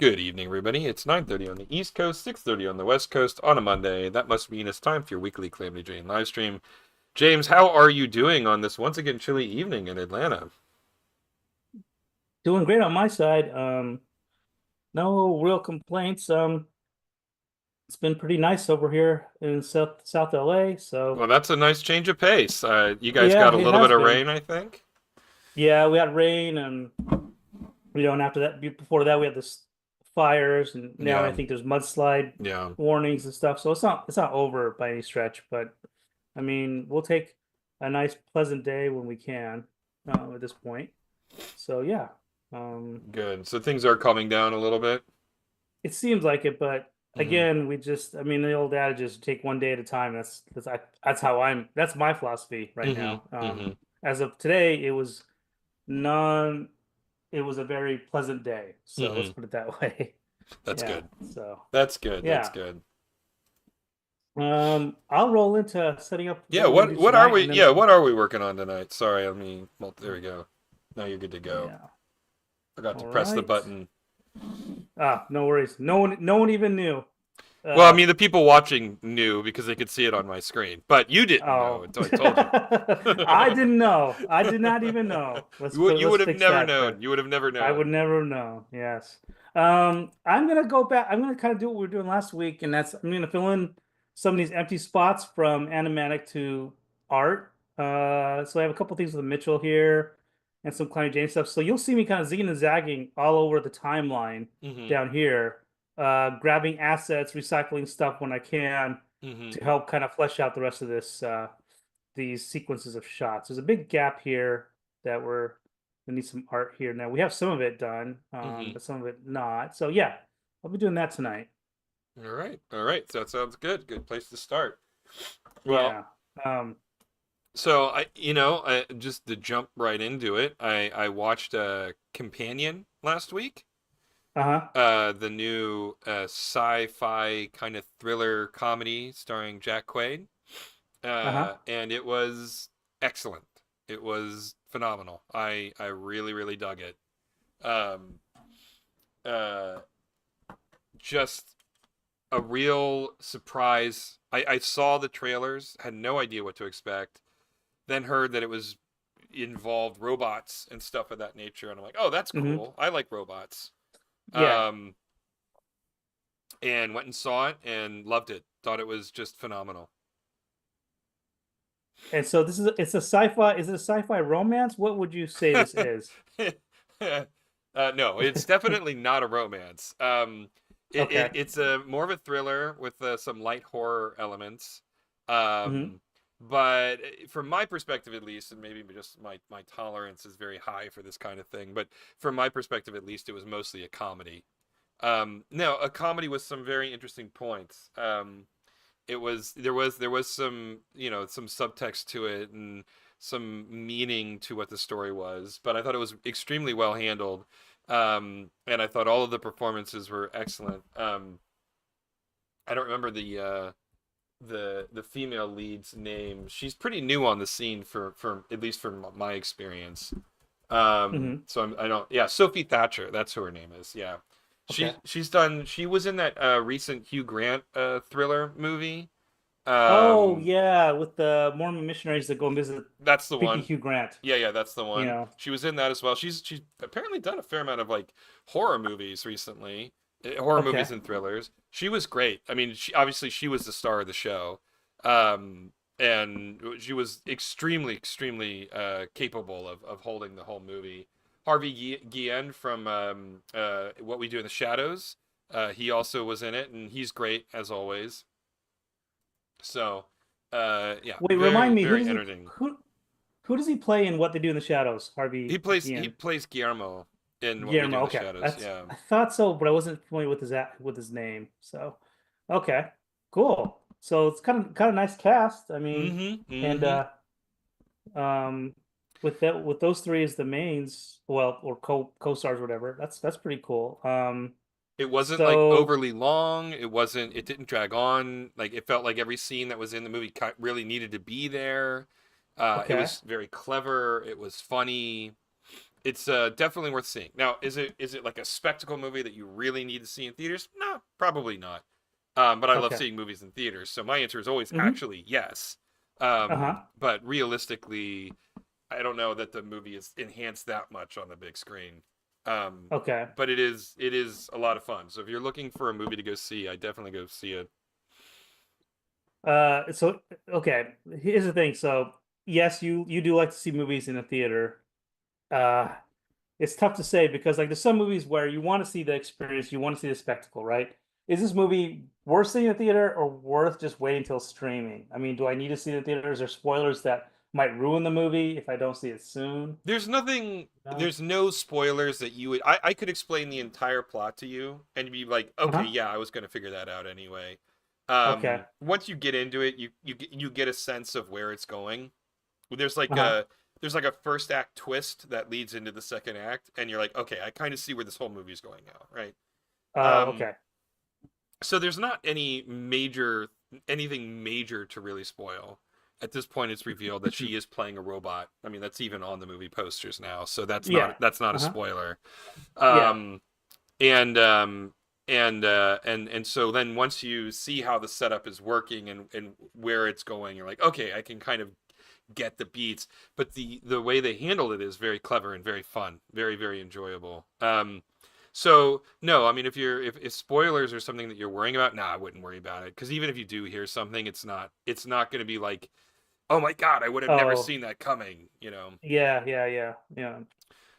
Good evening, everybody. It's 9:30 on the East Coast, 6:30 on the West Coast on a Monday. That must mean it's time for your weekly Calamity Jane live stream. James, how are you doing on this once again chilly evening in Atlanta? Doing great on my side. No real complaints. It's been pretty nice over here in South LA. So Well, that's a nice change of pace. You guys got yeah, a it little bit has of been. rain, I think. Yeah, we had rain, and and after that, before that, we had this fires, and now I Yeah, think there's mudslide yeah. warnings and stuff. So it's not over by any stretch, but I mean, we'll take a nice pleasant day when we can at this point. So yeah. Um, Good. So things are calming down a little bit. It seems like it, but Hmm. again, I mean, the old adage is take one day at a time. That's my philosophy right Hmm. now. Hmm. As of today, non, it was a very pleasant day. So let's Hmm. put it that way. That's Yeah. good. So That's good. That's yeah. good. I'll roll into setting up Yeah, what we're gonna what do what are tonight, we and then yeah, what are we working on tonight? Sorry, there we go. Now you're good to go. yeah. Forgot to All press the right. button. No worries. No one even knew. Well, I Uh, mean, the people watching knew because they could see it on my screen, but you didn't know oh, until I told you. I didn't know. I did not even know. You Let's would have fix never that known. then. You would have never I would known. never know. Yes. I'm gonna go back. I'm gonna kind of do what we were doing last week, and that's I'm gonna fill in some of these empty spots from animatic to art. So I have a couple things with Mitchell here and some Klein James stuff. So you'll see me kind of zigging and zagging all over the timeline Hmm. down here, grabbing assets, recycling stuff when I can Hmm. to help kind of flesh out the rest of these sequences of shots. There's a big gap here that we need some art here. Now we have some of it done, Hmm. but some of it not. So yeah, I'll be doing that tonight. All right. All right. So that sounds good. Good place to start. Well, Yeah. Um, just to jump right into it, I watched Companion last week. uh-huh. The new sci-fi kind of thriller comedy starring Jack Quaid. Uh-huh. And it was excellent. It was phenomenal. I really really dug it. Um, uh, just a real surprise. I saw the trailers, had no idea what to expect, then heard that it was involved robots and stuff of that nature, and I'm like, oh, that's Hmm. cool. I like robots. Yeah. Um, and went and saw it and loved it. Thought it was just phenomenal. And so it's a sci-fi. Is it a sci-fi romance? What would you say this is? No, it's definitely not a romance. Okay. It's a more of a thriller with some light horror elements. Hmm. Um, but from my perspective, at least, and maybe just my tolerance is very high for this kind of thing, but from my perspective, at least, it was mostly a comedy. No, a comedy with some very interesting points. There was some some subtext to it and some meaning to what the story was, but I thought it was extremely well handled, and I thought all of the performances were excellent. I don't remember the female lead's name. She's pretty new on the scene for at least from my experience. Hmm. So I don't. Yeah, Sophie Thatcher. That's who her name is. Yeah, Okay. she's done. She was in that recent Hugh Grant thriller movie. Oh Um, yeah, with the Mormon missionaries that go and visit that's the creepy one. Hugh Grant. Yeah, yeah, that's the You one. know. She was in that as well. She's apparently done a fair amount of like horror movies recently, horror movies Okay. and thrillers. She was great. I mean, she was the star of the show, and she was extremely capable of holding the whole movie. Harvey Guillen from What We Do in the Shadows, he also was in it, and he's great as always. So, yeah, Wait, very remind me, very entertaining. who does he play in What They Do in the Shadows? He Harvey plays Guillen. Guillermo in What We Do Guillermo. in the Okay, Shadows. that's Yeah. I thought so, but I wasn't familiar with his name. So, okay, cool. So it's kind of nice cast. I mean, Mm-hmm. and Mm-hmm. um, with those three as the mains, well, or co-stars, whatever. That's pretty cool. It wasn't like So overly long. It wasn't. It didn't drag on. Like it felt like every scene that was in the movie really needed to be there. It okay, was very clever. It was funny. It's definitely worth seeing. Now, is it like a spectacle movie that you really need to see in theaters? No, probably not. But I love Okay. seeing movies in theaters, so my answer is always Mm-hmm. actually yes. Uh-huh. But realistically, I don't know that the movie is enhanced that much on the big screen. Um, Okay. but it is a lot of fun. So if you're looking for a movie to go see, I definitely go see it. So okay, here's the thing. So yes, you do like to see movies in a theater. Uh, it's tough to say because like there's some movies where you want to see the experience, you want to see the spectacle, right? Is this movie worth seeing in a theater or worth just waiting till streaming? I mean, do I need to see it in theaters? Or spoilers that might ruin the movie if I don't see it soon? There's nothing. No. There's no spoilers that you would. I could explain the entire plot to you and be like, okay, Uh-huh. yeah, I was gonna figure that out anyway. Okay. Once you get into it, you get a sense of where it's going. There's like Uh-huh. a first act twist that leads into the second act, and you're like, okay, I kind of see where this whole movie's going now, right? Oh, Um, okay. so there's not anything major to really spoil. At this point, it's revealed that she is playing a robot. I mean, that's even on the movie posters now, so that's Yeah. not a Uh-huh. spoiler. Yeah. Um, and and so then once you see how the setup is working and where it's going, you're like, okay, I can kind of get the beats. But the way they handled it is very clever and very fun, very enjoyable. So no, I mean, if spoilers are something that you're worrying about, nah, I wouldn't worry about it, because even if you do hear something, it's not going to be like, oh my god, I would have never Oh, seen that coming, you know. yeah.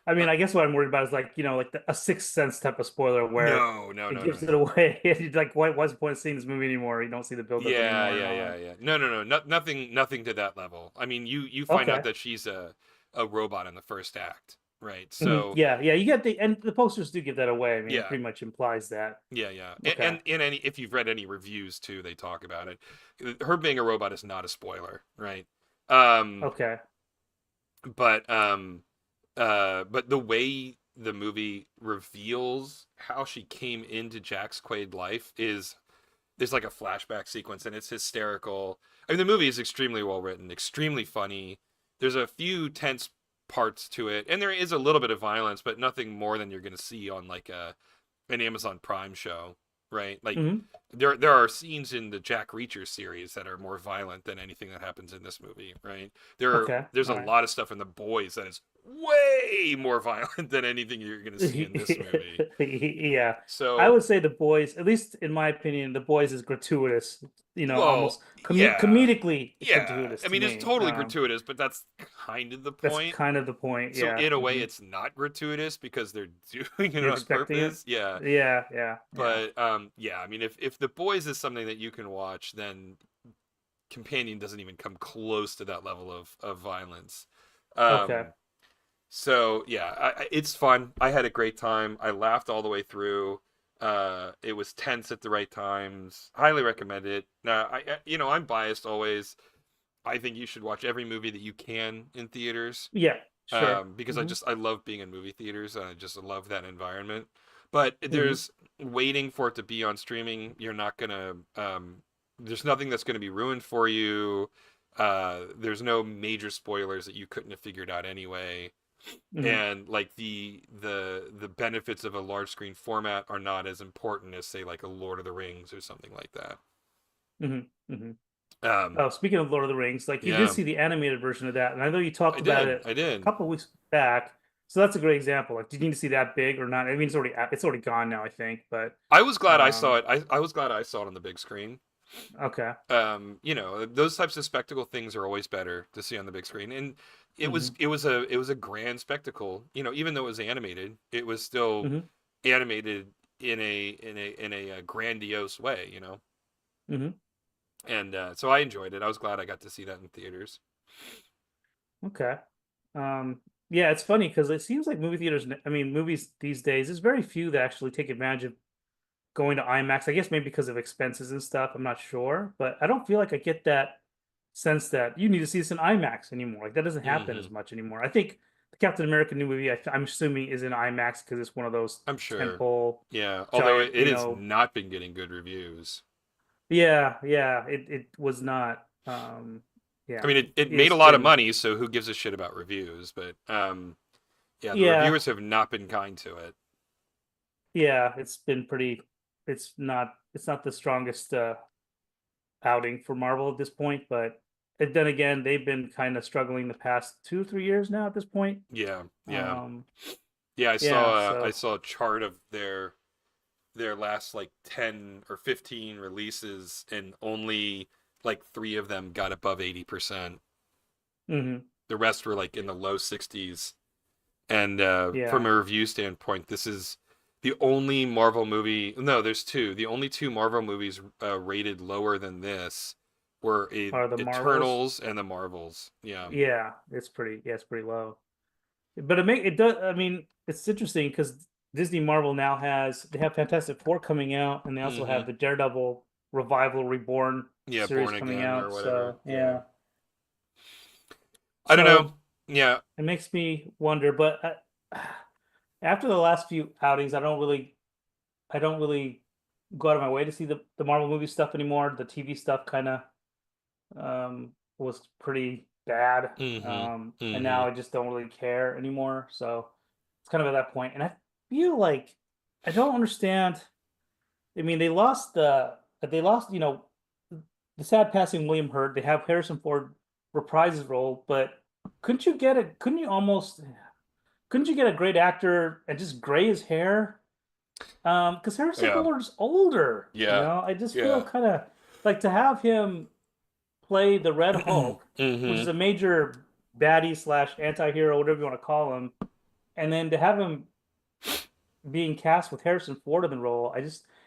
I Uh, mean, I guess what I'm worried about is like, like a Sixth Sense type of spoiler where no, no, it no, no, gives it no. away. You're like, what's the point of seeing this movie anymore? You don't see the buildup Yeah, anymore and yeah, all yeah, that. yeah. No, no, no, nothing to that level. I mean, you find out Okay. that she's a robot in the first act, right? Mhm. So Yeah, you get and the posters do give that away. I mean, it yeah, pretty much implies that. yeah. And, Okay. and in any if you've read any reviews too, they talk about it. Her being a robot is not a spoiler, right? Um, Okay. but the way the movie reveals how she came into Jack's Quaid life is there's like a flashback sequence and it's hysterical. I mean, the movie is extremely well written, extremely funny. There's a few tense parts to it, and there is a little bit of violence, but nothing more than you're going to see on like an Amazon Prime show, right? Like Hmm. there are scenes in the Jack Reacher series that are more violent than anything that happens in this movie, right? Okay. There's a All right. lot of stuff in The Boys that is way more violent than anything you're going to see in this movie. Yeah. I So, would say the boys, at least in my opinion, the boys is gratuitous, well, almost yeah. comedically Yeah, gratuitous I to mean it's me. totally gratuitous, but that's kind of the That's point. kind of the point. So Yeah. in a way, Hmm. it's not gratuitous because they're doing it You're on expecting it. purpose. Yeah, Yeah. but yeah. I mean, if The Boys is something that you can watch, then Companion doesn't even come close to that level of violence. Okay. Um, so yeah, it's fun. I had a great time. I laughed all the way through. It was tense at the right times. Highly recommend it. Now, I'm biased always. I think you should watch every movie that you can in theaters, Yeah. Sure. because Hmm. I love being in movie theaters and I just love that environment. But Hmm. there's waiting for it to be on streaming. You're not gonna. There's nothing that's gonna be ruined for you. There's no major spoilers that you couldn't have figured out anyway. Hmm. And like the benefits of a large screen format are not as important as say like a Lord of the Rings or something like that. Hmm. Hmm. Um, Oh, speaking of Lord of the Rings, like you did yeah, see the animated version of that, and I know you talked I about did. it I a did. couple of weeks back. So that's a great example. Like, do you need to see that big or not? I mean, it's already gone now, I think. But I was glad I saw um, it. I was glad I saw it on the big screen. okay. Those types of spectacle things are always better to see on the big screen. And it was Hmm. it was a grand spectacle. Even though it was animated, it was still Hmm. animated in a grandiose way. Hmm. And so I enjoyed it. I was glad I got to see that in theaters. Okay. Yeah, it's funny because it seems like I mean, movies these days, there's very few that actually take advantage of going to IMAX. I guess maybe because of expenses and stuff. I'm not sure, but I don't feel like I get that sense that you need to see this in IMAX anymore. Like that doesn't happen as Hmm. much anymore. I think the Captain America new movie, I'm assuming, is in IMAX because it's one of those I'm sure. tentpole Yeah, although giant. it has not been getting good reviews. Yeah. It was not. I Yeah, mean, it made a it's lot of been. money, so who gives a shit about reviews? But Yeah, the Yeah, reviewers have not been kind to it. yeah, it's been pretty. It's not the strongest outing for Marvel at this point, but then again, they've been kind of struggling the past 2 3 years now at this point. Yeah, yeah, Um, yeah. yeah, I so saw a chart of their last like 10 or 15 releases, and only like three of them got above 80%. hmm The rest were like in the low 60s. And from yeah, a review standpoint, this is the only Marvel movie. No, there's two. The only two Marvel movies rated lower than this were are the Marvels? Eternals and the Marvels. Yeah. It's pretty low. But it does. I mean, it's interesting because Disney Marvel now they have Fantastic Four coming out, and they also Mm-hmm. have the Daredevil Revival Reborn Yeah, series Born coming Again or out. whatever. So Yeah. yeah, I don't know. so Yeah. it makes me wonder. But after the last few outings, I don't really go out of my way to see the Marvel movie stuff anymore. The TV stuff kind of was pretty bad. Mm-hmm. And Mm-hmm. now I just don't really care anymore. So it's kind of at that point. And I feel like I don't understand. I mean, they lost, the sad passing of William Hurt. They have Harrison Ford reprise his role, but couldn't you get a great actor and just gray his hair? Because Harrison Yeah. Ford's older, Yeah. I just feel Yeah. kind of like to have him play the Red Hulk, which Mm-hmm. is a major baddie slash anti-hero, whatever you want to call him, and then to have him being cast with Harrison Ford in the role,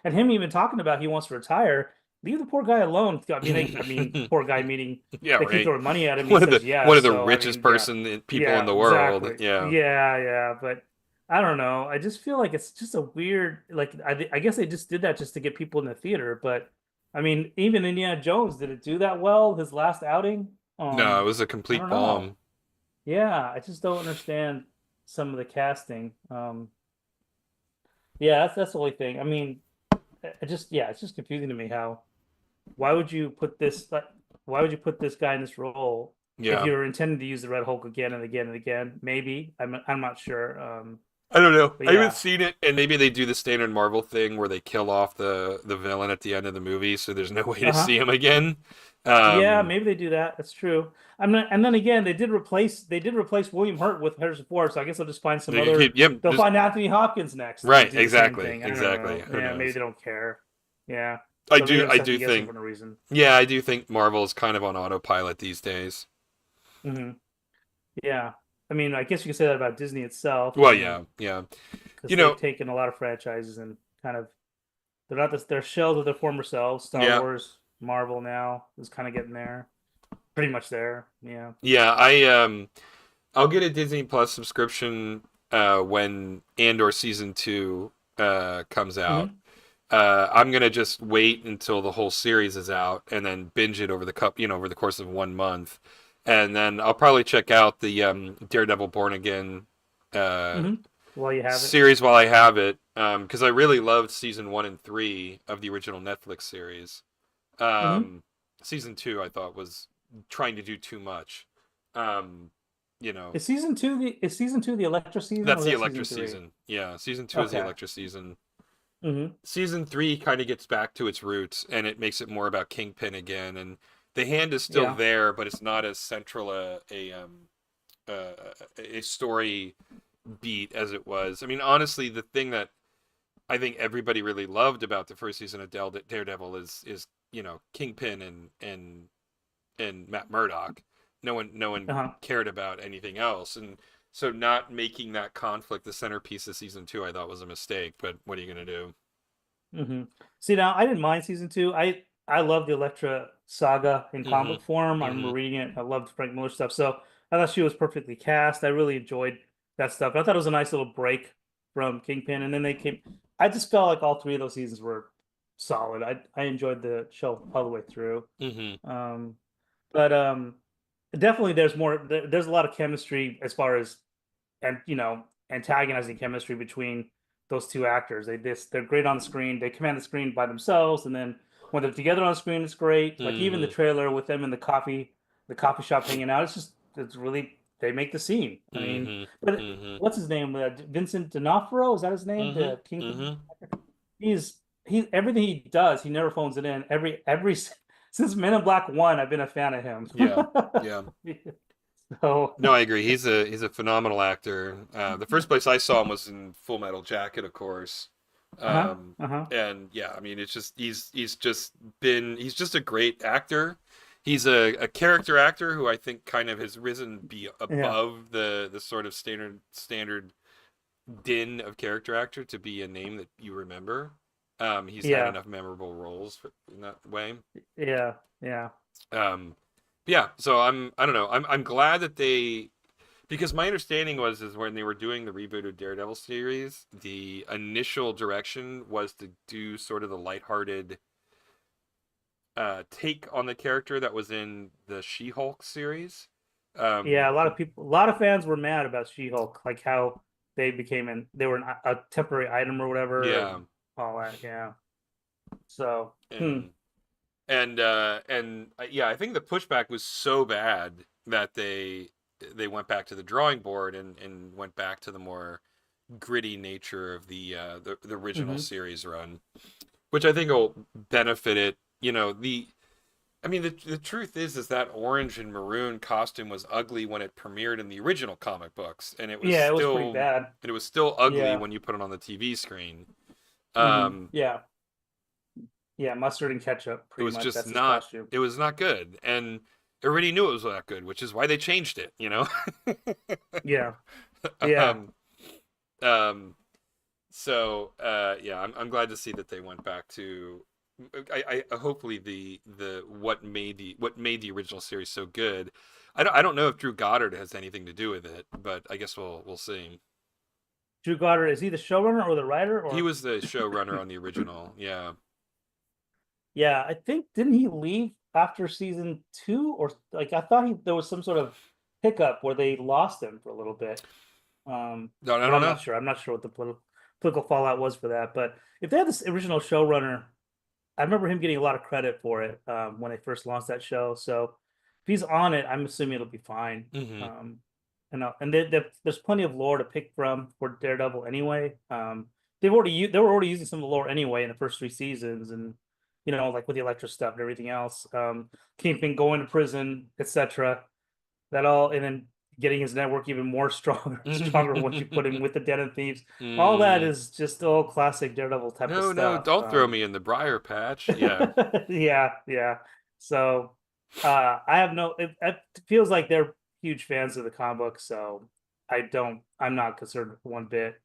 and him even talking about he wants to retire. Leave the poor guy alone. I mean, poor guy meaning Yeah, they keep right. throwing money at him. He says One yes. of the So I richest mean, yeah, people in yeah, the world. exactly. Yeah. Yeah, yeah. But I don't know. I just feel like it's just a weird. Like I guess they just did that just to get people in the theater. But I mean, even Indiana Jones, did it do that well? His last outing. No, it was a I complete don't know. bomb. Yeah, I just don't understand some of the casting. Yeah, that's the only thing. I mean, it's just confusing to me how why would you put this like why would you put this guy in this role if Yeah. you're intending to use the Red Hulk again and again and again? Maybe I'm not sure. I don't know. But I haven't yeah, seen it, and maybe they do the standard Marvel thing where they kill off the villain at the end of the movie, so there's no way to uh-huh. see him again. Yeah, Um, maybe they do that. That's true. I'm not, and then again, they did replace William Hurt with Harrison Ford, so I guess they'll just find some they could keep, other. yeah, They'll just find Anthony Hopkins next and right, do the same exactly, thing. I don't exactly. know. Who Yeah, maybe knows? they don't care. Yeah, I so maybe do, I'm I second do guessing think, for no reason. yeah, I do think Marvel is kind of on autopilot these days. hmm Yeah, I mean, I guess you could say that about Disney itself. I Well, mean, yeah, yeah. because You they've know, taken a lot of franchises and kind of they're shells of their former selves. Star yeah, Wars, Marvel now is kind of getting there, pretty much there. Yeah. yeah. I'll get a Disney Plus subscription when Andor season two comes out. hmm I'm gonna just wait until the whole series is out and then binge it over the course of 1 month, and then I'll probably check out the Daredevil Born Again uh, hmm Well, you have it. series while I have it, because I really loved season 1 and 3 of the original Netflix series. hmm Um, season 2 I thought was trying to do too much. Um, you know, Is season two the Electra season or that's was the that Electra season three? season. Yeah, season 2 is the Okay. Electra season. hmm Season 3 kind of gets back to its roots, and it makes it more about Kingpin again, and the hand is still Yeah. there, but it's not as central uh, a story beat as it was. I mean, honestly, the thing that I think everybody really loved about the first season of Daredevil is Kingpin and Matt Murdock. No one Uh-huh. cared about anything else, and so not making that conflict the centerpiece of season 2 I thought was a mistake. But what are you gonna do? hmm See, now I didn't mind season two. I love the Electra saga in comic Mm-hmm. book form. I remember Mm-hmm. reading it. I loved Frank Miller stuff. So I thought she was perfectly cast. I really enjoyed that stuff. I thought it was a nice little break from Kingpin. And then they came. I just felt like all three of those seasons were solid. I enjoyed the show all the way through. Mm-hmm. Um, but definitely there's a lot of chemistry as far as and antagonizing chemistry between those two actors. They're great on the screen. They command the screen by themselves, and then when they're together on the screen, it's great. Like even the Mm-hmm. trailer with them in the coffee shop hanging out. It's really they make the scene. I mean, Mm-hmm. but Mm-hmm. what's his name? Vincent D'Onofrio, is that his name? Mm-hmm. The Kingpin. Mm-hmm. He's everything he does, he never phones it in. Since Men in Black 1, I've been a fan of him. Yeah. Yeah. So, No, I agree. He's a phenomenal actor. The first place I saw him was in Full Metal Jacket, of course. uh-huh, Um, uh-huh. and yeah, I mean, it's just he's just a great actor. He's a character actor who I think kind of has risen be Yeah, above the sort of standard din of character actor to be a name that you remember. He's had yeah, enough memorable roles in that way. yeah, yeah. Um, yeah, so I don't know. I'm glad that they because my understanding was is when they were doing the rebooted Daredevil series, the initial direction was to do sort of the lighthearted take on the character that was in the She-Hulk series. Yeah, a lot And of people, a lot of fans were mad about She-Hulk, like how they were a temporary item or whatever, yeah, and all that. Yeah. So, and yeah, I think the pushback was so bad that they went back to the drawing board and went back to the more gritty nature of the original hmm series run, which I think will benefit it. I mean, the truth is that orange and maroon costume was ugly when it premiered in the original comic books, yeah, it was pretty bad. and it was still ugly Yeah. when you put it on the TV screen. hmm Um, Yeah. Yeah, mustard and ketchup, it pretty was much. just That's his not. costume. It was not good, and everybody knew it was not good, which is why they changed it. Yeah. Yeah. um, um, so yeah, I'm glad to see that they went back to. I hopefully the what made the original series so good. I don't know if Drew Goddard has anything to do with it, but I guess we'll see. Drew Goddard, is he the showrunner or the writer He or was the showrunner on the original. Yeah. yeah, I think didn't he leave after season 2 or like I thought there was some sort of hiccup where they lost him for a little bit. No, I But don't I'm know. not sure. I'm not sure what the political fallout was for that. But if they had this original showrunner, I remember him getting a lot of credit for it when they first launched that show. So if he's on it, I'm assuming it'll be fine. Hmm. Um, and there's plenty of lore to pick from for Daredevil anyway. They were already using some of the lore anyway in the first 3 seasons, and like with the Electra stuff and everything else. Kingpin going to prison, etc. That all, and then getting his network even more stronger once you put him with the Den of Thieves. All that Mm. is just all classic Daredevil type of No, no, stuff. don't throw me in the briar patch. Yeah. Yeah, yeah. So I have no it feels like they're huge fans of the comic book, so I'm not concerned one bit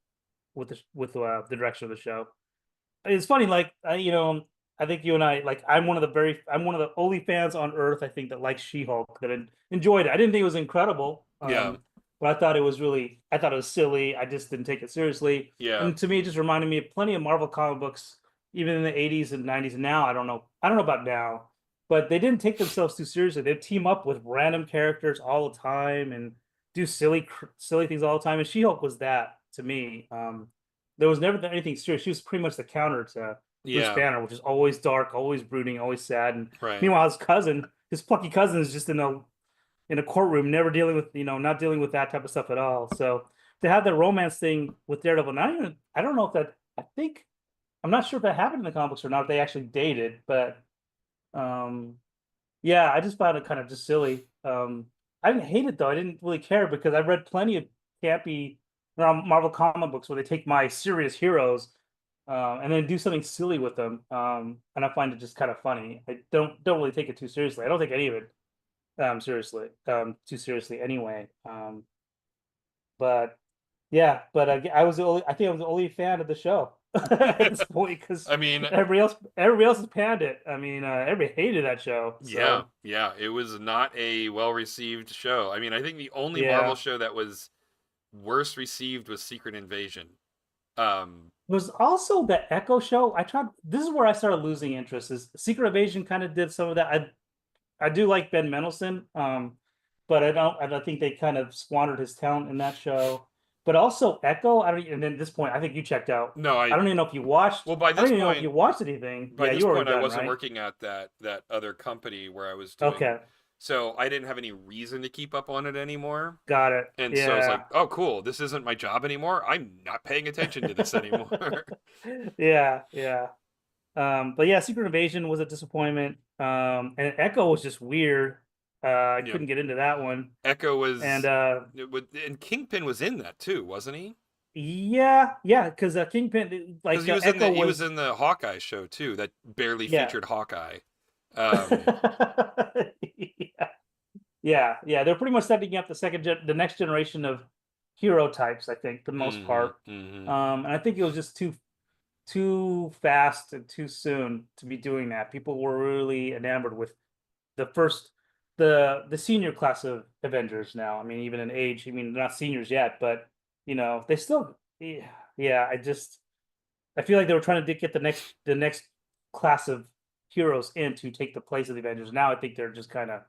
with the direction of the show. It's funny, like I think you and I like I'm one of the only fans on Earth I think that likes She-Hulk that enjoyed it. I didn't think it was incredible, Yeah. but I thought it was silly. I just didn't take it seriously, Yeah. and to me, it just reminded me of plenty of Marvel comic books, even in the '80s and '90s. And now I don't know about now, but they didn't take themselves too seriously. They'd team up with random characters all the time and do silly things all the time. And She-Hulk was that to me. There was never anything serious. She was pretty much the counter to Bruce Yeah. Banner, which is always dark, always brooding, always sad. And Right. meanwhile, his plucky cousin, is just in a courtroom, never dealing with not dealing with that type of stuff at all. So to have that romance thing with Daredevil, I don't know if that. I think I'm not sure if that happened in the comics or not. If they actually dated, but um, yeah, I just found it kind of just silly. I didn't hate it though. I didn't really care because I've read plenty of campy Marvel comic books where they take my serious heroes and then do something silly with them. And I find it just kind of funny. I don't really take it too seriously. I don't take any of it seriously too seriously anyway. But yeah, but I think I was the only fan of the show at this point because I mean, everybody else has panned it. I mean, everybody hated that show. yeah, So yeah. It was not a well-received show. I mean, I think the only Marvel yeah, show that was worse received was Secret Invasion. Um, it was also the Echo show. I tried. This is where I started losing interest. Is Secret Invasion kind of did some of that. I do like Ben Mendelsohn, but I don't think they kind of squandered his talent in that show. But also Echo, I don't. And then at this point, I think you checked out. no, I don't even know if you watched. well, by I don't this even know if point, you watched anything. by Yeah, this you were point, I done, wasn't right? working at that other company where I was doing Okay. So I didn't have any reason to keep up on it anymore. Got it. And so it's like, Yeah. oh, cool. This isn't my job anymore. I'm not paying attention to this anymore. Yeah, yeah. But yeah, Secret Invasion was a disappointment. And Echo was just weird. I Yeah. couldn't get into that one. Echo And was, and Kingpin was in that too, wasn't he? yeah, yeah, because Kingpin, Because like the Echo he was was, in the Hawkeye show too, that barely yeah. featured Hawkeye. Um, Yeah, yeah, yeah. They're pretty much setting up the next generation of hero types, I think, for the most hmm part. hmm And I think it was just too fast and too soon to be doing that. People were really enamored with the first the senior class of Avengers now. I mean, even in age, I mean, they're not seniors yet, but they still, yeah, yeah, I feel like they were trying to get the next class of heroes in to take the place of the Avengers. Now I think they're just kind of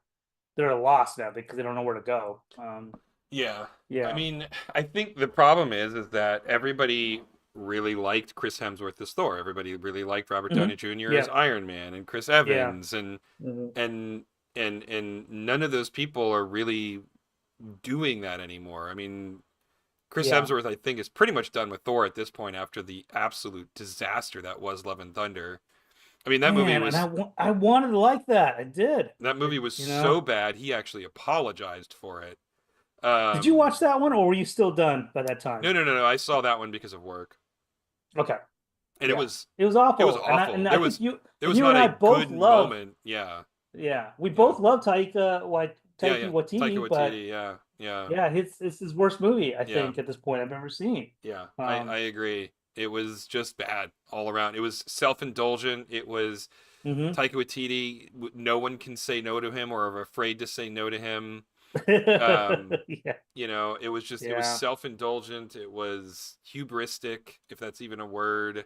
they're at a loss now because they don't know where to go. Yeah. I Yeah. mean, I think the problem is that everybody really liked Chris Hemsworth as Thor. Everybody really liked Robert Hmm. Downey Jr. as Yeah. Iron Man and Chris Yeah. Evans Hmm. and and none of those people are really doing that anymore. I mean, Chris Yeah. Hemsworth I think is pretty much done with Thor at this point after the absolute disaster that was Love and Thunder. I mean, Man, and I wanted to like that. I did. that movie It, was you know. so bad he actually apologized for it. Did you Um watch that one, or were you still done by that time? no, I saw that one because of work. Okay. And Yeah. It was it was awful, and I awful. and I think There and was you not and a I both good love. moment. Yeah. Yeah, we Yeah. both love Yeah, Taika yeah. Taika Waititi, but Waititi, yeah. Yeah. yeah, it's his worst movie I Yeah. think at this point I've ever seen. Yeah. I Um. agree. It was just bad all around. It was self-indulgent. It was Hmm. Taika Waititi. No one can say no to him or are afraid to say no to him. Yeah. It was Yeah. self-indulgent. It was hubristic, if that's even a word.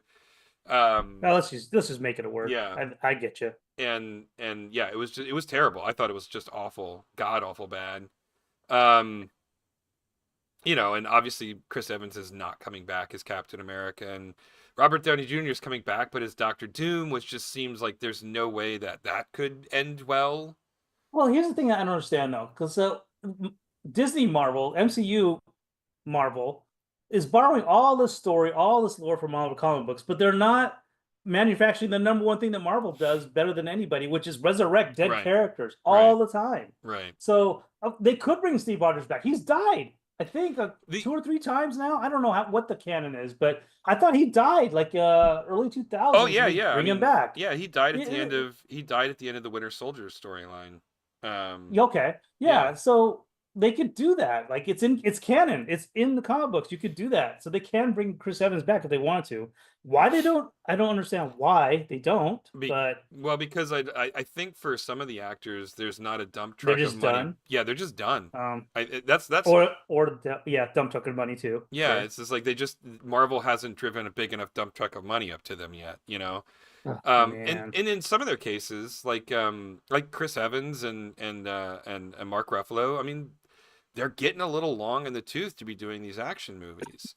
Um, Now let's just make it a word. yeah. I get you. And yeah, it was terrible. I thought it was just awful, god awful bad. Um, and obviously Chris Evans is not coming back as Captain America, and Robert Downey Jr. is coming back, but as Doctor Doom, which just seems like there's no way that that could end well. Well, here's the thing I don't understand though, because Disney Marvel, MCU Marvel is borrowing all this story, all this lore from Marvel comic books, but they're not manufacturing the number one thing that Marvel does better than anybody, which is resurrect dead Right, characters right, all the time. right. So they could bring Steve Rogers back. He's died, I think, The 2 or 3 times now. I don't know what the canon is, but I thought he died like early two Oh thousands, yeah, and they yeah. I bring him mean, back. yeah, he died at the end Yeah, of the Winter Soldier storyline. okay, Yeah. yeah. So they could do that. Like it's canon. It's in the comic books. You could do that. So they can bring Chris Evans back if they want to. Why they don't? I don't understand why they don't. Be, But well, because I think for some of the actors, there's not a dump they're truck of just money. done. Yeah, they're just done. Um, That's or yeah, dump truck and money too. yeah. Sure. It's just like Marvel hasn't driven a big enough dump truck of money up to them yet. Oh, And man. in some of their cases, like Chris Evans and Mark Ruffalo, I mean, they're getting a little long in the tooth to be doing these action movies.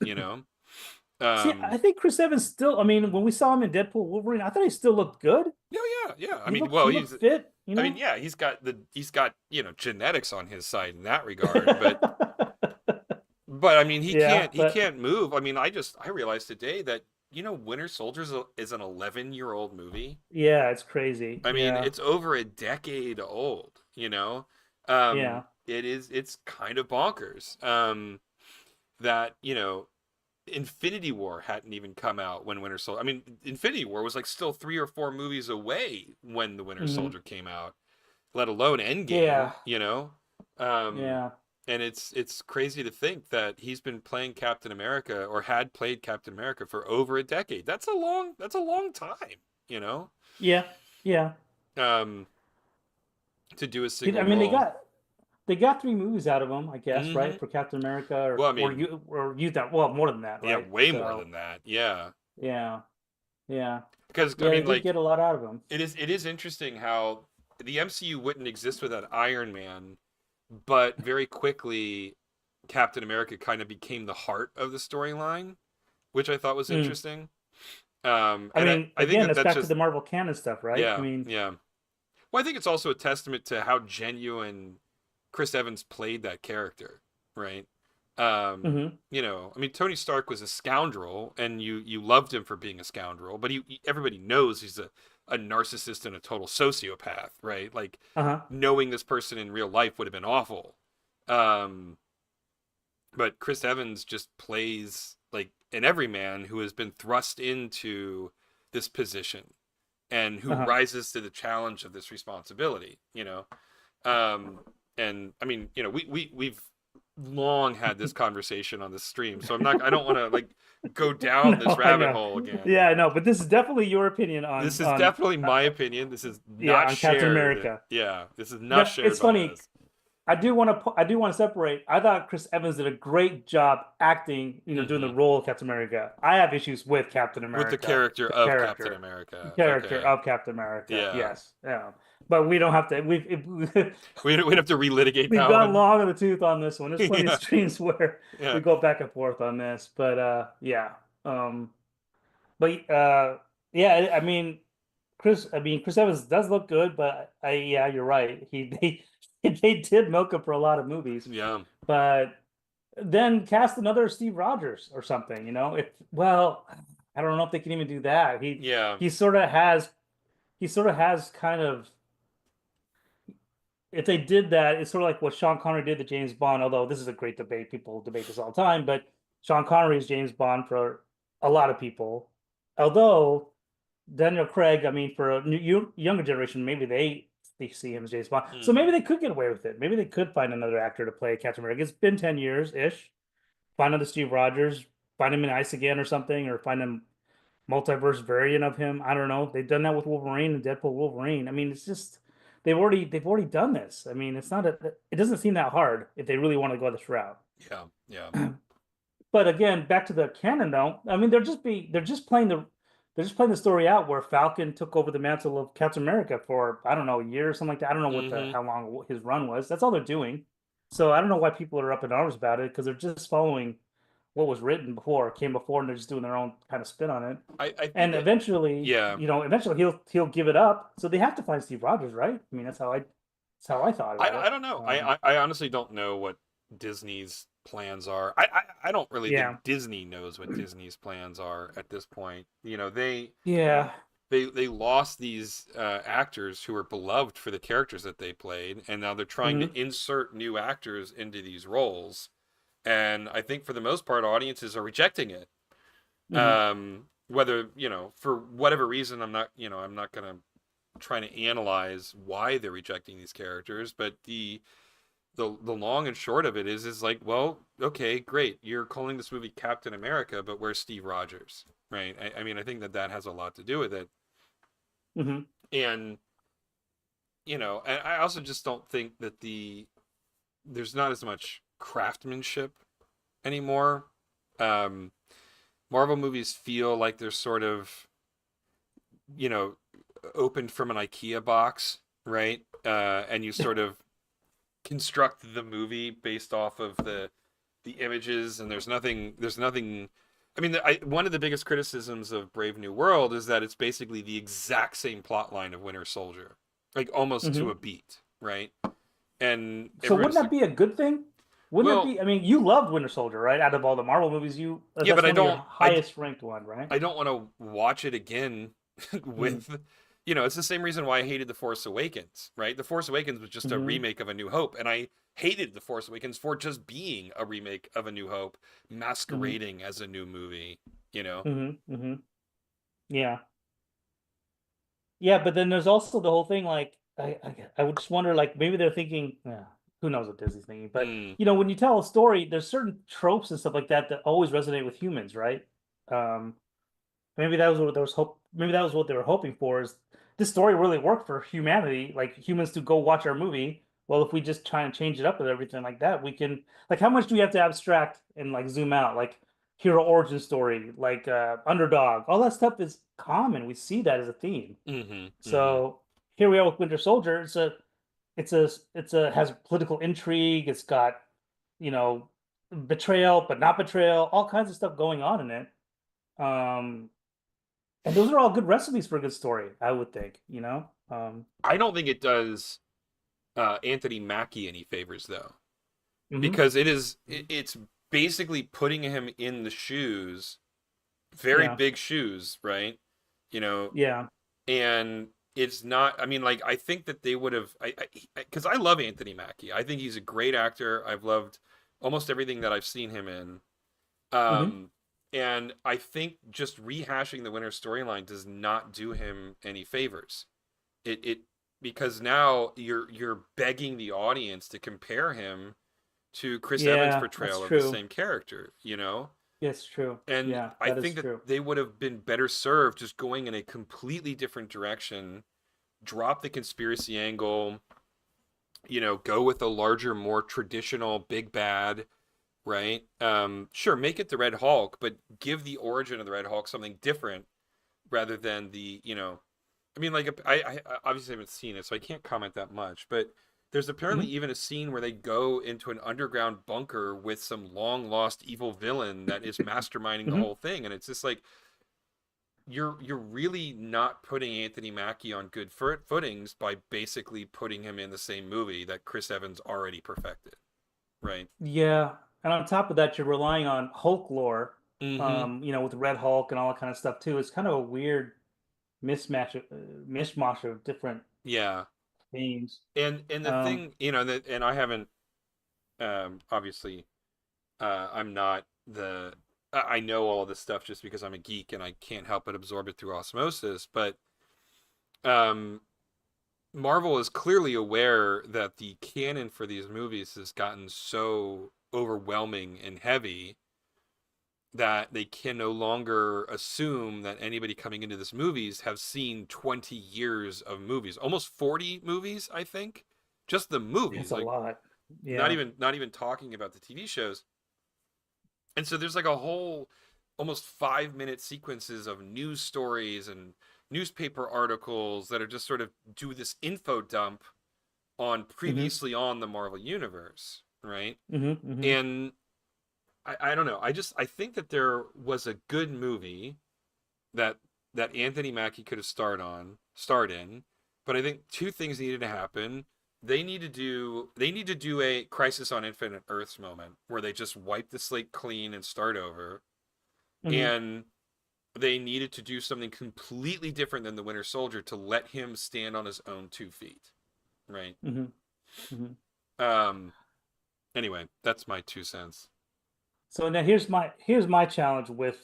See, Um, I think Chris Evans still. I mean, when we saw him in Deadpool Wolverine, I thought he still looked good. yeah. I He mean, looked well, he looked fit. yeah, he's got genetics on his side in that regard, but I mean, Yeah, he but can't move. I mean, I realized today that Winter Soldier is an 11-year-old movie. yeah, it's crazy. I mean, Yeah, it's over a decade old. yeah. It's kind of bonkers. That Infinity War hadn't even come out when Winter Soldier. I mean, Infinity War was like still 3 or 4 movies away when the Winter Hmm. Soldier came out, let alone Yeah, Endgame. Um, yeah. and it's crazy to think that he's been playing Captain America or had played Captain America for over a decade. That's a long time. Yeah, yeah. Um, to do a I single mean, role. they got 3 movies out of him, I guess, right? Hmm For Captain America, Well, I or mean, you thought, well, more than that, yeah, right? way more So than that. Yeah, yeah, yeah, because I yeah. They mean, did like get a lot out of him. it is interesting how the MCU wouldn't exist without Iron Man, but very quickly Captain America kind of became the heart of the storyline, which I thought was Mm. interesting. I And mean, I think again, that that's that's back to just the Marvel canon stuff, right? I yeah, mean, yeah. Well, I think it's also a testament to how genuine Chris Evans played that character, right? Hmm. I mean, Tony Stark was a scoundrel, and you loved him for being a scoundrel, but everybody knows he's a narcissist and a total sociopath, right? Like Uh-huh. knowing this person in real life would have been awful. Um, but Chris Evans just plays like an everyman who has been thrust into this position and who Uh-huh. rises to the challenge of this responsibility, um, and I mean, we've long had this conversation on the stream, so I don't want to like go down this No, I rabbit know. hole again. Yeah, I know. But this is definitely your opinion This on is definitely my opinion. This is yeah, not on Captain shared. America. Yeah, this is not Now, it's shared by funny. us. I do want to separate. I thought Chris Evans did a great job acting, doing the Hmm. role of Captain America. I have issues with Captain With the America, character the of Captain character, America. character Okay. of Captain America. Yeah. Yes, yeah. But we don't have to. We'd have to relitigate We've that gone one. long in the tooth on this one. There's plenty of Yeah. streams where Yeah. we go back and forth on this, but yeah. But yeah. Chris Evans does look good, but yeah, you're right. They did milk him for a lot of movies, Yeah. but then cast another Steve Rogers or something. If well, I don't know if they can even do that. Yeah. He sort of has kind of, if they did that, it's sort of like what Sean Connery did to James Bond. Although this is a great debate, people debate this all the time. But Sean Connery is James Bond for a lot of people. Although Daniel Craig, I mean, for a younger generation, maybe they see him as James Bond. So maybe Hmm. they could get away with it. Maybe they could find another actor to play Captain America. It's been 10 years ish. Find another Steve Rogers, find him in Ice again or something, or find him multiverse variant of him. I don't know. They've done that with Wolverine and Deadpool Wolverine. I mean, it's just they've already done this. I mean, it doesn't seem that hard if they really want to go this route. Yeah. Yeah. But again, back to the canon though. I mean, they're just playing the story out where Falcon took over the mantle of Captain America for I don't know a year or something like that. I don't know Hmm. how long his run was. That's all they're doing. So I don't know why people are up in arms about it because they're just following what was written before, came before, and they're just doing their own kind of spin on it. I think And that yeah. eventually he'll give it up. So they have to find Steve Rogers, right? I mean, that's how I thought about I it. don't know. I honestly don't know what Disney's plans are. I don't really think Yeah, Disney knows what Disney's plans are at this point. yeah. They lost these actors who were beloved for the characters that they played, and now they're trying Hmm. to insert new actors into these roles. And I think for the most part, audiences are rejecting it. Hmm. Whether for whatever reason, I'm not gonna try to analyze why they're rejecting these characters, but the long and short of it is like, well, okay, great, you're calling this movie Captain America, but where's Steve Rogers, right? I mean, I think that has a lot to do with it, Hmm. and and I also just don't think that there's not as much craftsmanship anymore. Um, Marvel movies feel like they're sort of you know opened from an IKEA box, right? And you sort of construct the movie based off of the images, and there's nothing. I mean, one of the biggest criticisms of Brave New World is that it's basically the exact same plot line of Winter Soldier, like almost to Hmm. a beat, right? And So wouldn't everybody's that like, be a good thing? Wouldn't that well, be? I mean, you loved Winter Soldier, right? Out of all the Marvel movies, yeah, but that's one of your highest ranked one, right? I don't want to watch it again Mm-hmm. with it's the same reason why I hated The Force Awakens, right? The Force Awakens was just a Mm-hmm. remake of A New Hope, and I hated The Force Awakens for just being a remake of A New Hope, Mm-hmm. masquerading as a new movie, you know? Mm-hmm. Mm-hmm. Yeah. Yeah, but then there's also the whole thing. Like, I would just wonder, like, maybe they're thinking, yeah, who knows what Disney's thinking? But Mm, when you tell a story, there's certain tropes and stuff like that that always resonate with humans, right? Um, Maybe that was what there was hope. Maybe that was what they were hoping for. Is this story really worked for humanity, like humans to go watch our movie? Well, if we just try and change it up with everything like that, we can. Like, how much do we have to abstract and like zoom out? Like hero origin story, like underdog, all that stuff is common. We see that as a theme. mm-hmm, mm-hmm, So here we are with Winter Soldier. It's a has political intrigue. It's got you know betrayal, but not betrayal. All kinds of stuff going on in it. Um, and those are all good recipes for a good story, I would think. Um, I don't think it does Anthony Mackie any favors though, mhm. because it's basically putting him in the shoes, very Yeah, big shoes, right? You know, yeah. and it's not. I mean, like I think that they would have. Because I love Anthony Mackie. I think he's a great actor. I've loved almost everything that I've seen him in. Hmm. Um, and I think just rehashing the winter storyline does not do him any favors. It because now you're begging the audience to compare him to Chris Evans' Yeah, that's portrayal of the true. same character, you know? Yes, true. And Yeah, I that is think that true. they would have been better served just going in a completely different direction, drop the conspiracy angle, go with a larger, more traditional big bad, right? Sure, make it the Red Hulk, but give the origin of the Red Hulk something different rather than I mean, like I obviously haven't seen it, so I can't comment that much. But there's apparently Hmm. even a scene where they go into an underground bunker with some long lost evil villain that is masterminding the Hmm. whole thing, and it's just like you're really not putting Anthony Mackie on good footings by basically putting him in the same movie that Chris Evans already perfected, right? Yeah, and on top of that, you're relying on Hulk lore, Mm-hmm. with Red Hulk and all that kind of stuff too. It's kind of a weird mishmash of different Yeah, themes. and the Um, thing, that, and I haven't obviously I'm not the I know all of this stuff just because I'm a geek and I can't help but absorb it through osmosis. But um, Marvel is clearly aware that the canon for these movies has gotten so overwhelming and heavy that they can no longer assume that anybody coming into this movies have seen 20 years of movies, almost 40 movies, I think, just the it's movies, a like lot. not Yeah. even not even talking about the TV shows. And so there's like a whole almost 5 minute sequences of news stories and newspaper articles that are just sort of do this info dump on Hmm. previously on the Marvel universe, right? Hmm. Hmm. And I don't know. I think that there was a good movie that Anthony Mackie could have starred in, but I think two things needed to happen. They need to do a Crisis on Infinite Earths moment where they just wipe the slate clean and start over, Hmm. and they needed to do something completely different than the Winter Soldier to let him stand on his own 2 feet, right? Hmm. Hmm. Um. Anyway, that's my 2 cents. So now here's my challenge with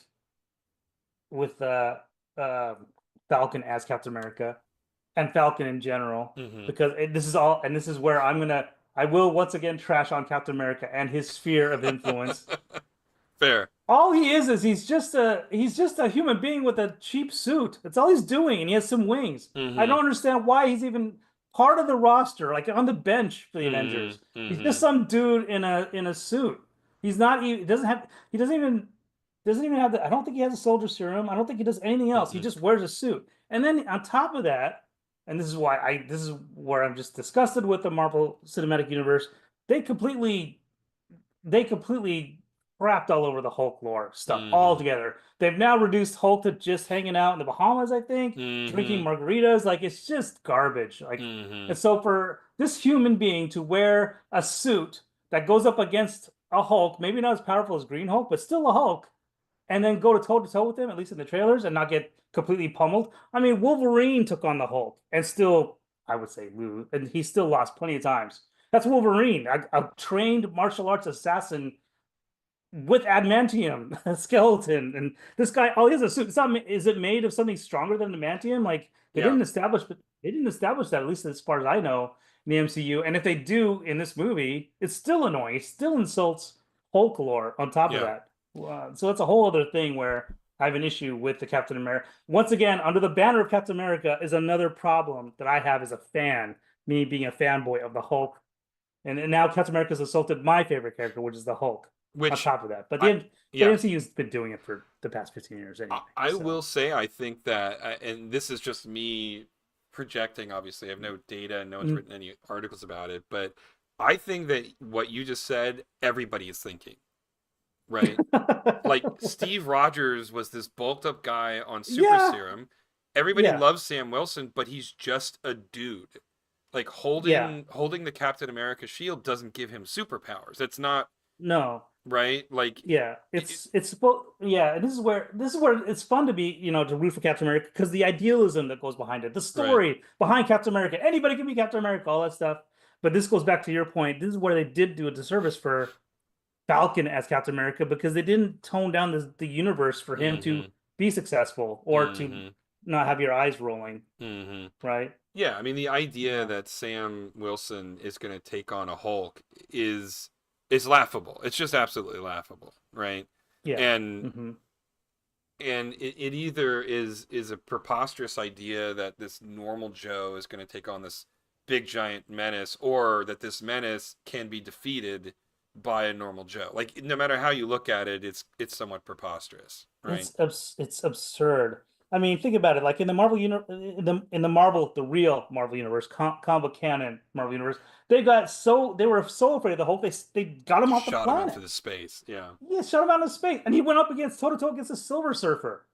Falcon as Captain America and Falcon in general, Mm-hmm. because this is where I will once again trash on Captain America and his sphere of influence. Fair. All he is he's just a human being with a cheap suit. That's all he's doing, and he has some wings. I Mm-hmm. don't understand why he's even part of the roster, like on the bench for the Mm-hmm. Avengers. He's Mm-hmm. just some dude in a suit. He's not even he doesn't even have the I don't think he has a soldier serum. I don't think he does anything else. He Mm-hmm. just wears a suit. And then on top of that, and this is where I'm just disgusted with the Marvel Cinematic Universe. They completely they completely crapped all over the Hulk lore stuff Mm-hmm. altogether. They've now reduced Hulk to just hanging out in the Bahamas, I think, drinking Mm-hmm. margaritas. Like it's just garbage. Like, Mm-hmm. and so for this human being to wear a suit that goes up against a Hulk, maybe not as powerful as Green Hulk, but still a Hulk, and then go to toe with him, at least in the trailers, and not get completely pummeled. I mean, Wolverine took on the Hulk and still, I would say, lose, and he still lost plenty of times. That's Wolverine, a trained martial arts assassin with adamantium skeleton, and this guy, oh, he has a suit. It's not. Is it made of something stronger than adamantium? Like Yeah. they didn't establish that, at least as far as I know, in the MCU. And if they do in this movie, it's still annoying. It still insults Hulk lore on top of Yeah. that. So that's a whole other thing where I have an issue with the Captain America. Once again, under the banner of Captain America is another problem that I have as a fan, me being a fanboy of the Hulk. And now Captain America has assaulted my favorite character, which is the Hulk. On Which top of that, but I the yeah. MCU's been doing it for the past 15 years I, anyway. I will So, say I think that and this is just me projecting, obviously. I have no data and no one's mm. written any articles about it, but I think that what you just said, everybody is thinking, right? Like Steve Rogers was this bulked up guy on super Yeah, serum, everybody Yeah, loves Sam Wilson, but he's just a dude. Like yeah, holding the Captain America shield doesn't give him superpowers. It's not no, right. Like yeah. it, It's supposed. Yeah, and this is where it's fun to be, to root for Captain America because the idealism that goes behind it, the right. story behind Captain America. Anybody can be Captain America, all that stuff. But this goes back to your point. This is where they did do a disservice for Falcon as Captain America because they didn't tone down the universe for him to Mm-hmm. be successful or to Mm-hmm. not have your eyes rolling, Mm-hmm. right? Yeah, I mean the idea Yeah. that Sam Wilson is going to take on a Hulk is laughable. It's just absolutely laughable, right? Yeah. And Hmm. it either is a preposterous idea that this normal Joe is going to take on this big giant menace, or that this menace can be defeated by a normal Joe. Like no matter how you look at it, it's somewhat preposterous, right? It's absurd. I mean, think about it. Like in the Marvel the real Marvel universe, comic canon Marvel universe, they were so afraid of the Hulk, they got him off the Shot him into planet. the space. Yeah. Yeah, shut him out of space, and he went up against toe to toe against a Silver Surfer.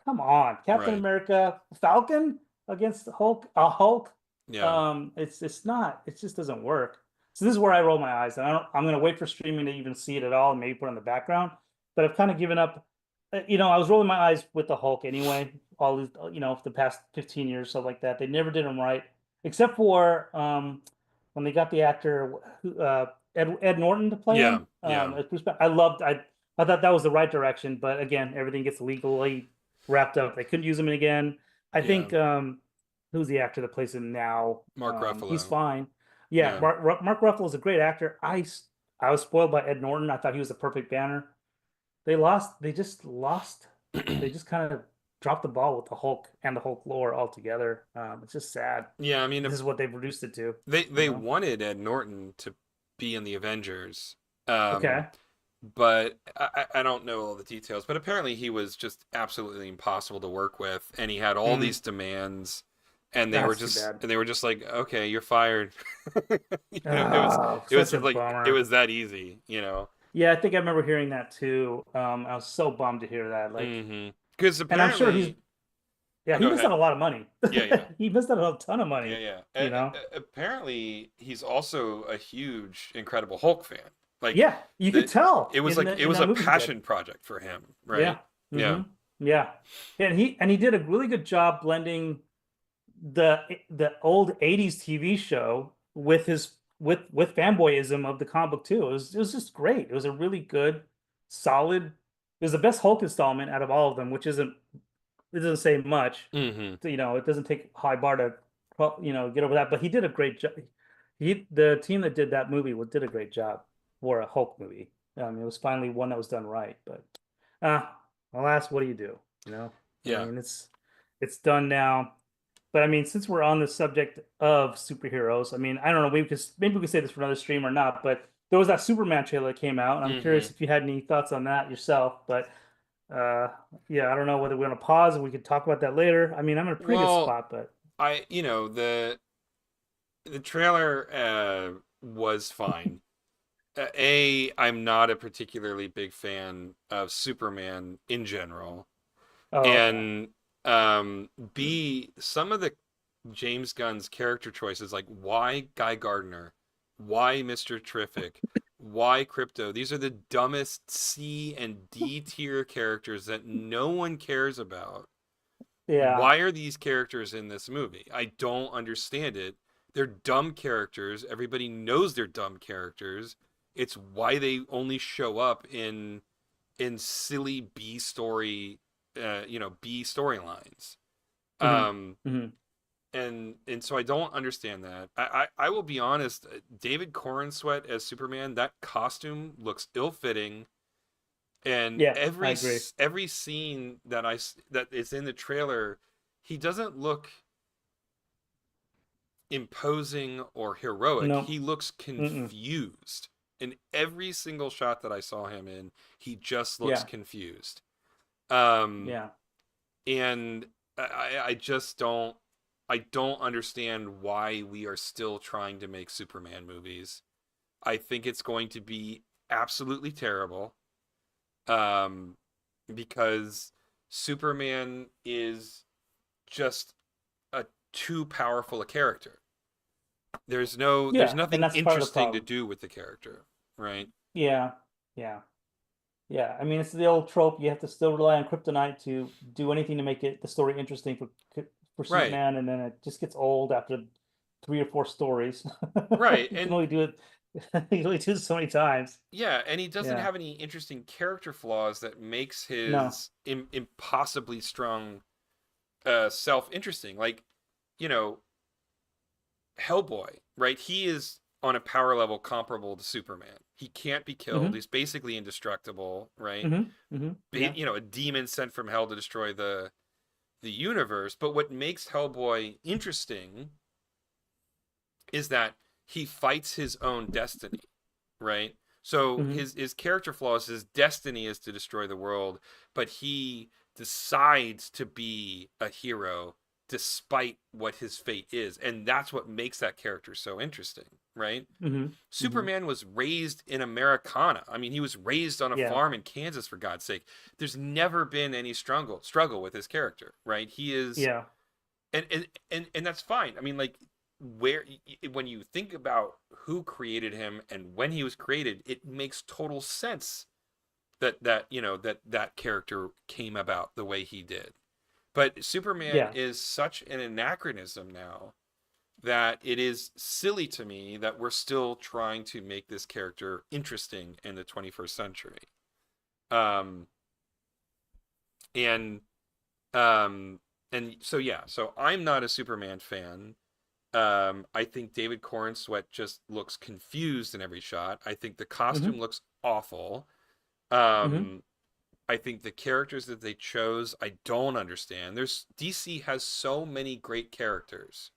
Come on, Captain Right. America, Falcon against Hulk, a Hulk. Yeah. It's not. It just doesn't work. So this is where I roll my eyes, and I'm gonna wait for streaming to even see it at all, and maybe put it in the background. But I've kind of given up. I was rolling my eyes with the Hulk anyway. All these, for the past 15 years, stuff like that. They never did him right, except for when they got the actor Ed Norton to play Yeah. him. Yeah. As Bruce Banner. I thought that was the right direction, but again, everything gets legally wrapped up. They couldn't use him again. I Yeah. think who's the actor that plays him now? Mark He's Ruffalo. fine. Yeah, Yeah. Mark Ruffalo is a great actor. I was spoiled by Ed Norton. I thought he was the perfect Banner. They lost. They just lost. They just kind of dropped the ball with the Hulk and the Hulk lore altogether. It's just sad. Yeah, I mean This is what they've reduced it to. You they know. wanted Ed Norton to be in the Avengers. Um Okay. but I don't know all the details, but apparently he was just absolutely impossible to work with, and he had all Mm, these demands, and that's too bad. they were just like, okay, you're fired. Oh, It was such a just like it bummer. was that easy, you know. Yeah, I think I remember hearing that too. I was so bummed to hear that. Like, Mm-hmm. Because and I'm sure apparently, yeah, oh, he go missed out ahead. on a lot of money. Yeah, yeah. He missed out on a ton of Yeah, money, yeah. you know? Apparently, he's also a huge Incredible Hulk fan. Like Yeah, you could the tell it in was that a movie he did. passion project for him, right? Yeah. Yeah. Hmm. Yeah. And he did a really good job blending the old 80s TV show with his with fanboyism of the comic book too. It was just great. It was a really good, solid. It was the best Hulk installment out of all of them, which isn't it doesn't say much. Mm-hmm. It doesn't take a high bar to get over that, but he did a great job. The team that did that movie did a great job for a Hulk movie. It was finally one that was done right, but uh alas, what do you do? You know, I Yeah. mean, it's done now. But I mean, since we're on the subject of superheroes, I mean, I don't know, maybe we could say this for another stream or not, but there was that Superman trailer that came out, and I'm Mm-hmm. curious if you had any thoughts on that yourself. But uh, yeah, I don't know whether we're gonna pause and we could talk about that later. I mean, I'm in a pretty good Well, spot, but the trailer was fine. I'm not a particularly big fan of Superman in general, oh, okay. and B, some of the James Gunn's character choices, like why Guy Gardner, why Mr. Terrific, why Crypto, these are the dumbest C and D tier characters that no one cares about. Yeah. Why are these characters in this movie? I don't understand it. They're dumb characters. Everybody knows they're dumb characters. It's why they only show up in silly B story, B storylines. Hmm. Um, Hmm. and so I don't understand that. I will be honest. David Corenswet as Superman, that costume looks ill fitting, and Yeah, I agree. every scene that is in the trailer, he doesn't look imposing or heroic. No. He looks Mm-mm. confused. In every single shot that I saw him in, he just looks Yeah. confused. Um, Yeah. and I just don't understand why we are still trying to make Superman movies. I think it's going to be absolutely terrible. Um, because Superman is just a too powerful a character. There's Yeah, and nothing that's part of the interesting to problem. do with the character, right? Yeah, yeah, yeah. I mean, it's the old trope. You have to still rely on kryptonite to do anything to make it the story interesting for Right. Superman, and then it just gets old after 3 or 4 stories. Right. You can only do it. You can only do it so many times. Yeah, and he doesn't Yeah. have any interesting character flaws that makes No. his impossibly strong self interesting. Like, you know, Hellboy, right? He is on a power level comparable to Superman. He can't be killed. Mm-hmm. He's basically indestructible, right? Mm-hmm. Mm-hmm. Yeah. A demon sent from hell to destroy the universe. But what makes Hellboy interesting is that he fights his own destiny, right? So Mm-hmm. his character flaws, his destiny is to destroy the world, but he decides to be a hero despite what his fate is, and that's what makes that character so interesting, right? Mm-hmm. Mm-hmm. Superman was raised in Americana. I mean, he was raised on a Yeah. farm in Kansas, for God's sake. There's never been any struggle with his character, right? He is, Yeah. and that's fine. I mean, like, where when you think about who created him and when he was created, it makes total sense that character came about the way he did. But Superman Yeah. is such an anachronism now that it is silly to me that we're still trying to make this character interesting in the 21st century. Um, and um, and so yeah, so I'm not a Superman fan. I think David Cornsweet just looks confused in every shot. I think the Mm-hmm. costume looks awful. Mm-hmm. Um, I think the characters that they chose, I don't understand. There's DC has so many great characters.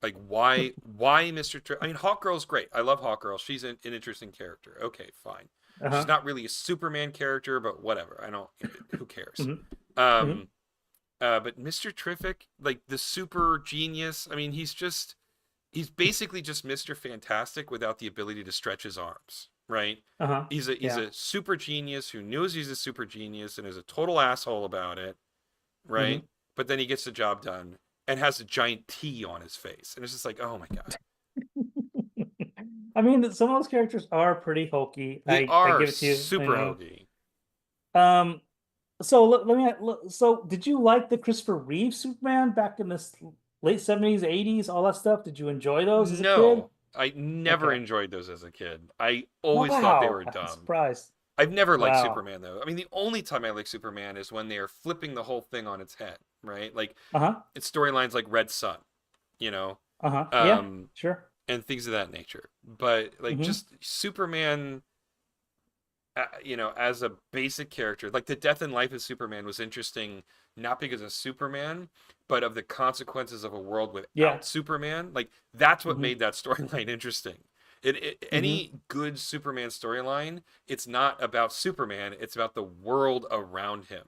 Like why I mean, Hawkgirl's great. I love Hawkgirl. She's an interesting character. Okay, fine. She's Uh-huh. not really a Superman character, but whatever. I don't. Who cares? Mm-hmm. Mm-hmm. Um, but Mr. Terrific, like the super genius. I mean, he's basically just Mr. Fantastic without the ability to stretch his arms, right? Uh-huh. He's Yeah. a super genius who knows he's a super genius and is a total asshole about it, right? Mm-hmm. But then he gets the job done and has a giant T on his face. And it's just like, oh my God. I mean, some of those characters are pretty hokey. They I are give it to you. I super know. hokey. Um, so let me. So, did you like the Christopher Reeve Superman back in the late 70s, 80s, all that stuff? Did you enjoy those as a kid? No, I never Okay. enjoyed those as a kid. I Oh, always thought they wow. were I'm dumb. surprised. I've never liked Wow. Superman though. I mean, the only time I like Superman is when they are flipping the whole thing on its head, right? Like Uh-huh. it's storylines like Red Sun, you know, Uh-huh. Yeah, um, sure. and things of that nature. But like Mm-hmm. just Superman, as a basic character, like the death and life of Superman was interesting, not because of Superman, but of the consequences of a world Yeah. without Superman. Like that's what Mm-hmm. made that storyline interesting. Mm-hmm. Any good Superman storyline, it's not about Superman, it's about the world around him,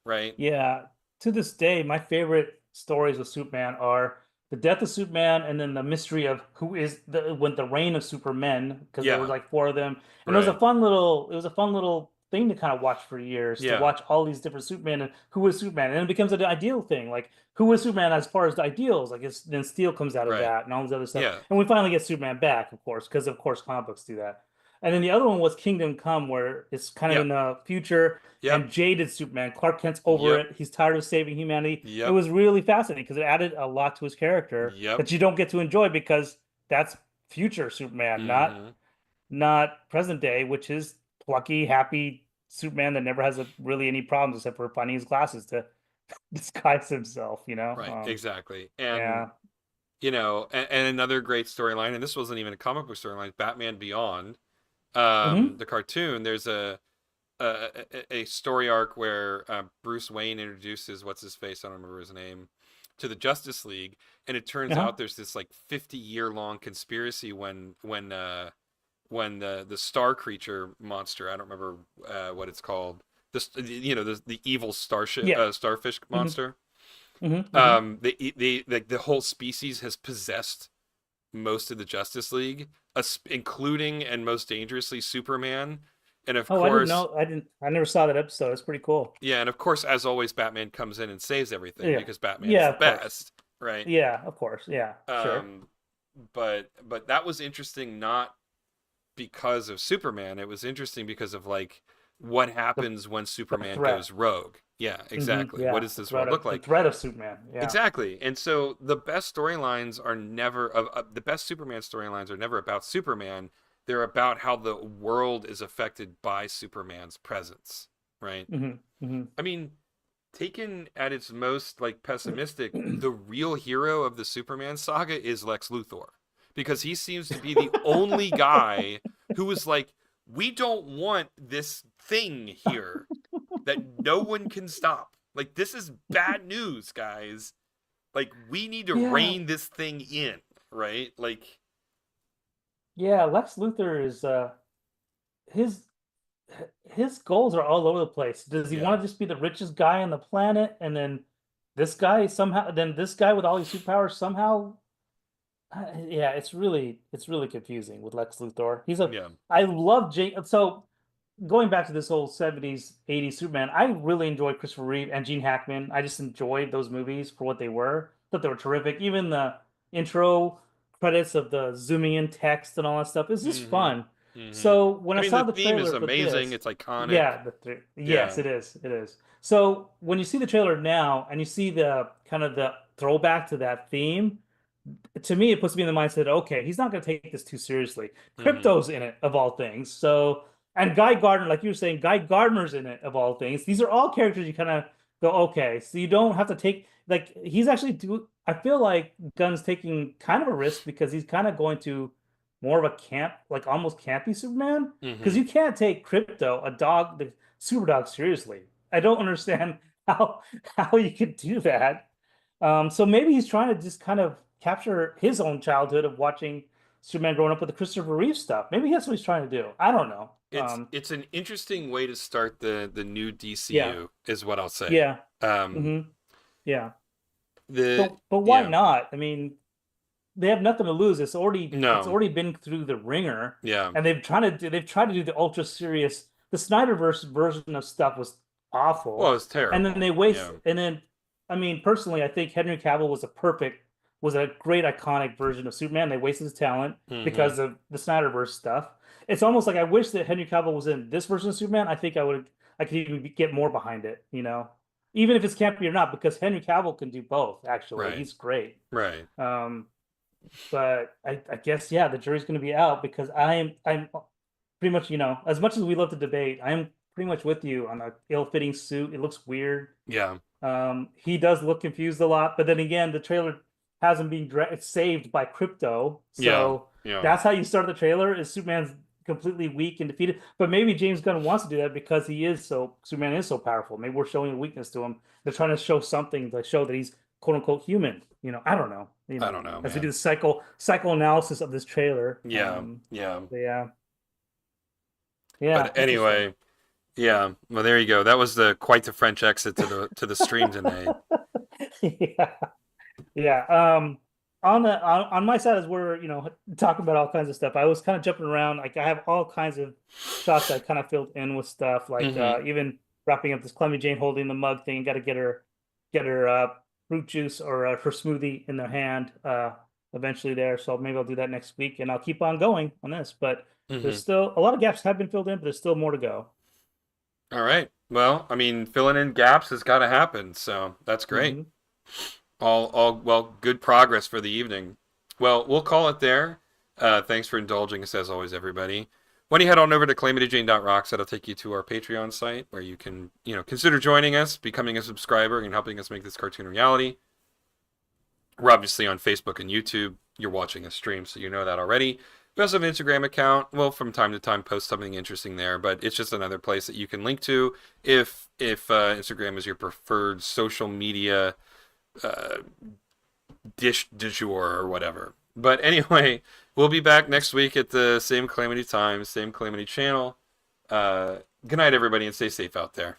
right? Yeah, to this day, my favorite stories of Superman are the death of Superman and then the mystery of who is the reign of Supermen, because there were Yeah, like 4 of them. And right. it was a fun little thing to kind of watch for years, to Yeah, watch all these different Supermen and who is Superman. And it becomes an ideal thing. Like who is Superman as far as the ideals? Like then Steel comes out of right. that and all this other stuff. Yeah, And we finally get Superman back, of course, because of course comic books do that. And then the other one was Kingdom Come, where it's kind of yeah, in the future yep, and jaded Superman. Clark Kent's over yep, it. He's tired of saving humanity. It yep, was really fascinating because it added a lot to his character yep. that you don't get to enjoy because that's future Superman, Mm-hmm. not present day, which is plucky, happy Superman that never has really any problems except for finding his glasses to disguise himself. Right, exactly. And Yeah. and another great storyline, and this wasn't even a comic book storyline, Batman Beyond, Hmm. the cartoon. There's a story arc where Bruce Wayne introduces what's his face, I don't remember his name, to the Justice League, and it turns Uh-huh. out there's this like 50-year long conspiracy when the star creature monster, I don't remember what it's called, the evil starship Yeah. starfish Hmm. monster. Hmm. Hmm. The whole species has possessed most of the Justice League, including and most dangerously Superman. And of Oh, I didn't course, know. I never saw that episode. It's pretty cool. yeah, and of course, as always, Batman comes in and saves everything Yeah. because Batman is Yeah, the of course. best, right? Yeah, of course. Yeah, sure. Um, but that was interesting, not because of Superman. It was interesting because of like what The happens when the Superman threat. goes rogue. Yeah, exactly. What Yeah, does this world look the like? threat of Superman. Yeah. Exactly. And so the best storylines are never the best Superman storylines are never about Superman. They're about how the world is affected by Superman's presence, right? Hmm. I mean, taken at its most like pessimistic, the real hero of the Superman saga is Lex Luthor because he seems to be the only guy who is like, we don't want this thing here that no one can stop. Like, this is bad news, guys. Like, we need to Yeah. rein this thing in, right? Like, Yeah, Lex Luthor is his his goals are all over the place. Does he yeah. want to just be the richest guy on the planet, and then this guy somehow, then this guy with all these superpowers somehow? Yeah, it's really confusing with Lex Luthor. Yeah. I love Jake. So going back to this whole 70s, 80s Superman, I really enjoyed Christopher Reeve and Gene Hackman. I just enjoyed those movies for what they were. Thought they were terrific. Even the intro credits of the zooming in text and all that stuff is just Mm-hmm. fun. Mm-hmm. So when I I mean, saw the the theme is trailer for amazing. this, It's iconic. yeah, Yeah. yes, it is. It is. So when you see the trailer now and you see the kind of the throwback to that theme, to me, it puts me in the mindset, okay, he's not going to take this too seriously. Mm-hmm. Crypto's in it, of all things. So, and Guy Gardner, like you were saying, Guy Gardner's in it, of all things. These are all characters you kind of go, okay, so you don't have to take, like, he's actually I feel like Gunn's taking kind of a risk because he's kind of going to more of a camp, like almost campy Superman. Because Mm-hmm. you can't take Crypto, a dog, the super dog, seriously. I don't understand how you could do that. So maybe he's trying to just kind of capture his own childhood of watching Superman growing up with the Christopher Reeve stuff. Maybe that's what he's trying to do. I don't know. It's an interesting way to start the new Yeah, DCU, is what I'll say. yeah, Um, hmm yeah. the But why yeah. not? I mean, they have nothing to lose. It's No. already been through the ringer, Yeah. and they've tried to do the ultra serious. The Snyderverse version of stuff was Well, awful, it's and then terrible. they waste. Yeah. And then, I mean, personally, I think Henry Cavill was a great iconic version of Superman. They wasted his talent Mm-hmm. because of the Snyderverse stuff. It's almost like I wish that Henry Cavill was in this version of Superman. I think I could even get more behind it. Even if it's campy or not, because Henry Cavill can do both. Actually, Right. he's great. Right. Um, but I guess yeah, the jury's going to be out because I'm pretty much as much as we love to debate, I'm pretty much with you on a ill-fitting suit. It looks weird. Yeah. He does look confused a lot, but then again, the trailer hasn't been saved by Crypto, Yeah. so Yeah. that's how you start the trailer. Is Superman's completely weak and defeated? But maybe James Gunn wants to do that because Superman is so powerful. Maybe we're showing a weakness to him. They're trying to show something to show that he's quote unquote human. I don't know. I don't know, As we do man. the psychoanalysis of this trailer. Yeah. Yeah. But yeah, yeah, But interesting. anyway, yeah. Well, there you go. That was the quite the French exit to the stream tonight. Yeah. Yeah. On my side, as we're talking about all kinds of stuff, I was kind of jumping around. Like I have all kinds of shots I kind of filled in with stuff, like Mm-hmm. even wrapping up this Clemmy Jane holding the mug thing. Got to get her fruit juice or her smoothie in their hand eventually there. So maybe I'll do that next week, and I'll keep on going on this. But there's Mm-hmm. still a lot of gaps have been filled in, but there's still more to go. All right. Well, I mean, filling in gaps has got to happen, so that's great. Hmm. All well, good progress for the evening. Well, we'll call it there. Thanks for indulging us as always, everybody. When you head on over to calamitygene.rocks, that'll take you to our Patreon site where you can, consider joining us, becoming a subscriber, and helping us make this cartoon a reality. We're obviously on Facebook and YouTube. You're watching a stream, so you know that already. We also have an Instagram account. We'll from time to time post something interesting there, but it's just another place that you can link to if Instagram is your preferred social media uh, dish du jour or whatever. But anyway, we'll be back next week at the same Calamity time, same Calamity channel. Good night, everybody, and stay safe out there.